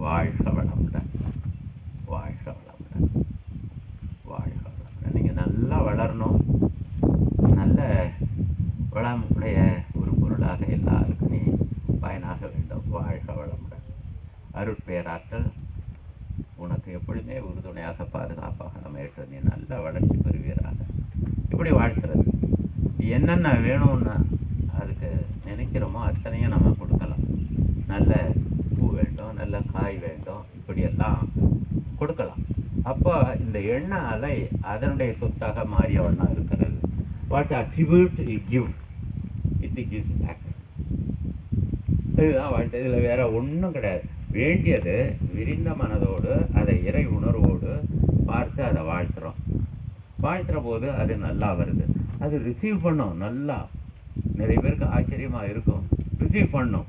வாழ்க வளமுடன், வாழ்க வளமுடன், வாழ்க வளமுடன். நீங்கள் நல்லா வளரணும், நல்ல வளம் உடைய ஒரு பொருளாக எல்லாருக்குமே பயனாக வேண்டும். வாழ்க வளமுடன். அருட்பேராற்றல் உனக்கு எப்பொழுதுமே உறுதுணையாக பாதுகாப்பாக அமையட்டு. நீ நல்ல வளர்ச்சி பெறுவீராக. இப்படி வாழ்த்துறது என்னென்ன வேணும்னு அதுக்கு நினைக்கிறோமோ அத்தனையும் நம்ம கொடுக்கலாம். நல்ல பூ வேண்டும், நல்ல காய் வேண்டும், இப்படியெல்லாம் கொடுக்கலாம். அப்போ இந்த எண்ண அலை அதனுடைய சொத்தாக மாறிய வண்ணம் இருக்கிறது. What attribute you give, it gives back. இதுதான் வாழ்க்கை. இதில் வேற ஒன்றும் கிடையாது. வேண்டியது விரிந்த மனதோடு அதை இறை உணர்வோடு பார்த்து அதை வாழ்த்துறோம். வாழ்த்துற போது அது நல்லா வருது. அது ரிசீவ் பண்ணும். நல்லா நிறைய பேருக்கு ஆச்சரியமாக இருக்கும். ரிசீவ் பண்ணும்.